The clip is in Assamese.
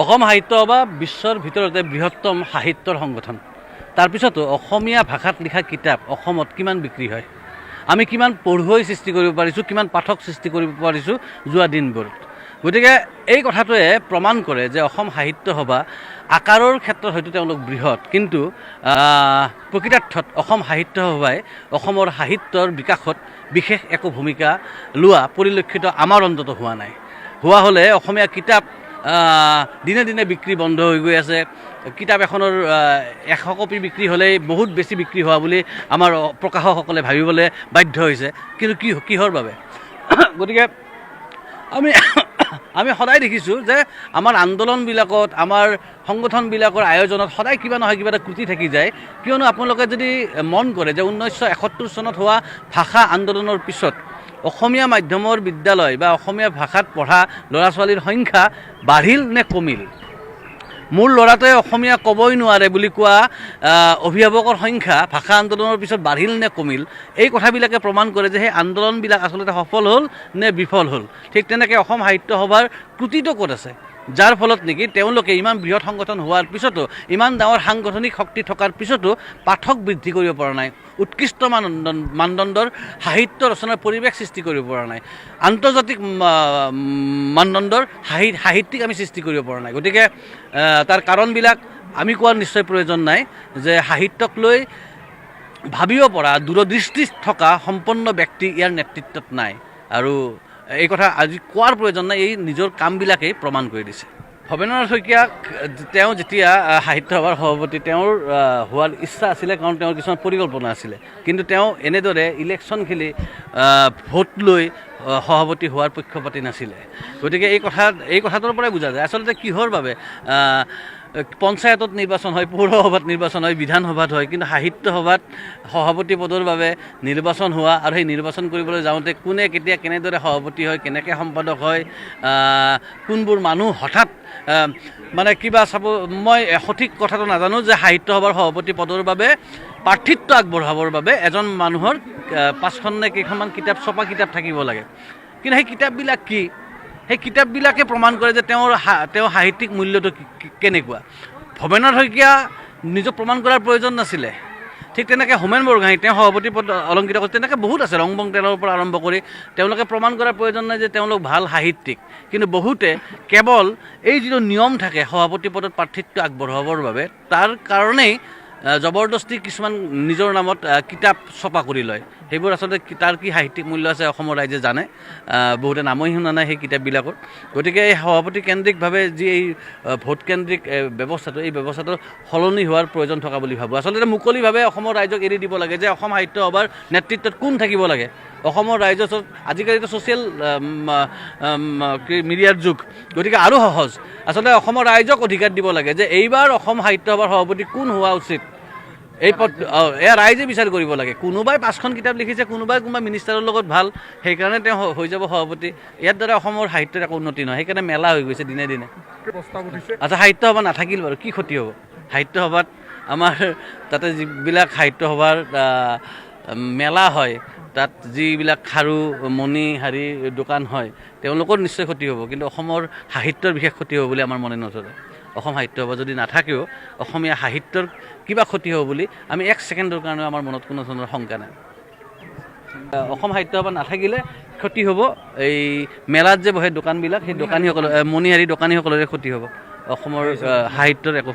অসম সাহিত্য সভা বিশ্বৰ ভিতৰতে বৃহত্তম সাহিত্যৰ সংগঠন। তাৰপিছতো অসমীয়া ভাষাত লিখা কিতাপ অসমত কিমান বিক্ৰী হয়, আমি কিমান পঢ়ুৱৈ সৃষ্টি কৰিব পাৰিছোঁ, কিমান পাঠক সৃষ্টি কৰিব পাৰিছোঁ যোৱা দিনবোৰত। গতিকে এই কথাটোৱে প্ৰমাণ কৰে যে অসম সাহিত্য সভা আকাৰৰ ক্ষেত্ৰত হয়তো তেওঁলোক বৃহৎ, কিন্তু প্ৰকৃতাৰ্থত অসম সাহিত্য সভাই অসমৰ সাহিত্যৰ বিকাশত বিশেষ একো ভূমিকা লোৱা পৰিলক্ষিত আমাৰ অন্তত হোৱা নাই। হোৱা হ'লে অসমীয়া কিতাপ দিনে দিনে বিক্ৰী বন্ধ হৈ গৈ আছে। কিতাপ এখনৰ 100 কপি বিক্ৰী হ'লেই বহুত বেছি বিক্ৰী হোৱা বুলি আমাৰ প্ৰকাশকসকলে ভাবিবলৈ বাধ্য হৈছে। কিন্তু কিহৰ বাবে? গতিকে আমি সদায় দেখিছোঁ যে আমাৰ আন্দোলনবিলাকত, আমাৰ সংগঠনবিলাকৰ আয়োজনত সদায় কিবা নহয় কিবা এটা ক্ৰুটি থাকি যায়। কিয়নো আপোনালোকে যদি মন কৰে যে 1971 চনত হোৱা ভাষা আন্দোলনৰ পিছত অসমীয়া মাধ্যমৰ বিদ্যালয় বা অসমীয়া ভাষাত পঢ়া ল'ৰা ছোৱালীৰ সংখ্যা বাঢ়িল নে কমিল? মোৰ ল'ৰাটোৱে অসমীয়া ক'বই নোৱাৰে বুলি কোৱা অভিভাৱকৰ সংখ্যা ভাষা আন্দোলনৰ পিছত বাঢ়িল নে কমিল? এই কথাবিলাকে প্ৰমাণ কৰে যে সেই আন্দোলনবিলাক আচলতে সফল হ'ল নে বিফল হ'ল। ঠিক তেনেকৈ অসম সাহিত্য সভাৰ ক্ৰুটিটো ক'ত আছে, যাৰ ফলত নেকি তেওঁলোকে ইমান বৃহৎ সংগঠন হোৱাৰ পিছতো, ইমান ডাঙৰ সাংগঠনিক শক্তি থকাৰ পিছতো পাঠক বৃদ্ধি কৰিব পৰা নাই, উৎকৃষ্ট মানদণ্ডৰ সাহিত্য ৰচনাৰ পৰিৱেশ সৃষ্টি কৰিব পৰা নাই, আন্তৰ্জাতিক মানদণ্ডৰ সাহিত্যিক আমি সৃষ্টি কৰিব পৰা নাই। গতিকে তাৰ কাৰণবিলাক আমি কোৱাৰ নিশ্চয় প্ৰয়োজন নাই যে সাহিত্যক লৈ ভাবিব পৰা দূৰদৃষ্টি থকা সম্পন্ন ব্যক্তি ইয়াৰ নেতৃত্বত নাই, আৰু এই কথা আজি কোৱাৰ প্ৰয়োজন নাই, এই নিজৰ কামবিলাকেই প্ৰমাণ কৰি দিছে। ভৱেন্দ্ৰনাথ শইকীয়াক তেওঁ যেতিয়া সাহিত্য সভাৰ সভাপতি, তেওঁৰ হোৱাৰ ইচ্ছা আছিলে, কাৰণ তেওঁৰ কিছুমান পৰিকল্পনা আছিলে, কিন্তু তেওঁ এনেদৰে ইলেকশ্যন খেলি ভোট লৈ সভাপতি হোৱাৰ পক্ষপাতি নাছিলে। গতিকে এই কথাটোৰ পৰাই বুজা যায় আচলতে কিহৰ বাবে পঞ্চায়তত নিৰ্বাচন হয়, পৌৰসভাত নিৰ্বাচন হয়, বিধানসভাত হয়, কিন্তু সাহিত্য সভাত সভাপতি পদৰ বাবে নিৰ্বাচন হোৱা, আৰু সেই নিৰ্বাচন কৰিবলৈ যাওঁতে কোনে কেতিয়া কেনেদৰে সভাপতি হয়, কেনেকৈ সম্পাদক হয়, কোনবোৰ মানুহ হঠাৎ মানে কিবা চাব, মই সঠিক কথাটো নাজানো যে সাহিত্য সভাৰ সভাপতি পদৰ বাবে প্ৰাৰ্থিত্ব আগবঢ়াবৰ বাবে এজন মানুহৰ 5খন নে কেইখনমান কিতাপ, ছপা কিতাপ থাকিব লাগে। কিন্তু সেই কিতাপবিলাক কি? সেই কিতাপবিলাকে প্ৰমাণ কৰে যে তেওঁ সাহিত্যিক মূল্যটো কেনেকুৱা। ভৱেন্দ্ৰনাথ শইকীয়া নিজক প্ৰমাণ কৰাৰ প্ৰয়োজন নাছিলে। ঠিক তেনেকৈ হোমেন বৰগোহাঁই তেওঁ সভাপতি পদ অলংকৃত কৰিছে, তেনেকৈ বহুত আছে, ৰংবং তেলৰ পৰা আৰম্ভ কৰি তেওঁলোকে প্ৰমাণ কৰাৰ প্ৰয়োজন নাই যে তেওঁলোক ভাল সাহিত্যিক। কিন্তু বহুতে কেৱল এই যিটো নিয়ম থাকে সভাপতি পদত প্ৰাৰ্থিত্ব আগবঢ়াবৰ বাবে, তাৰ কাৰণেই জবৰদস্তি কিছুমান নিজৰ নামত কিতাপ ছপা কৰি লয়। সেইবোৰ আচলতে তাৰ কি সাহিত্যিক মূল্য আছে অসমৰ ৰাইজে জানে, বহুতে নামই শুনা নাই সেই কিতাপবিলাকৰ। গতিকে এই সভাপতি কেন্দ্ৰিকভাৱে যি এই ভোটকেন্দ্ৰিক ব্যৱস্থাটো, এই ব্যৱস্থাটো সলনি হোৱাৰ প্ৰয়োজন থকা বুলি ভাবোঁ। আচলতে মুকলিভাৱে অসমৰ ৰাইজক এৰি দিব লাগে যে অসম সাহিত্য সভাৰ নেতৃত্বত কোন থাকিব লাগে। অসমৰ ৰাইজৰ আজিকালিতো ছ'চিয়েল মিডিয়াৰ যুগ, গতিকে আৰু সহজ। আচলতে অসমৰ ৰাইজক অধিকাৰ দিব লাগে যে এইবাৰ অসম সাহিত্য সভাৰ সভাপতি কোন হোৱা উচিত। এই পদ এয়া ৰাইজে বিচাৰ কৰিব লাগে। কোনোবাই 5খন কিতাপ লিখিছে, কোনোবা মিনিষ্টাৰৰ লগত ভাল, সেইকাৰণে তেওঁ হৈ যাব সভাপতি। ইয়াৰ দ্বাৰা অসমৰ সাহিত্যৰ একো উন্নতি নহয়, সেইকাৰণে মেলা হৈ গৈছে দিনে দিনে। আচ্ছা, সাহিত্য সভা নাথাকিল বাৰু কি ক্ষতি হ'ব? সাহিত্য সভাত আমাৰ তাতে যিবিলাক সাহিত্য সভাৰ মেলা হয়, তাত যিবিলাক খাৰু মণিহাৰী দোকান হয়, তেওঁলোকৰ নিশ্চয় ক্ষতি হ'ব, কিন্তু অসমৰ সাহিত্যৰ বিশেষ ক্ষতি হ'ব বুলি আমাৰ মনে নচলে। অসম সাহিত্য সভা যদি নাথাকেও অসমীয়া সাহিত্যৰ কিবা ক্ষতি হ'ব বুলি আমি 1 ছেকেণ্ডৰ কাৰণে আমাৰ মনত কোনো ধৰণৰ শংকা নাই। অসম সাহিত্য সভা নাথাকিলে ক্ষতি হ'ব এই মেলাত যে বহে দোকানবিলাক, সেই দোকানীসকলৰ, মণিহাৰী দোকানীসকলৰে ক্ষতি হ'ব, অসমৰ সাহিত্যৰ একো ক্ষতি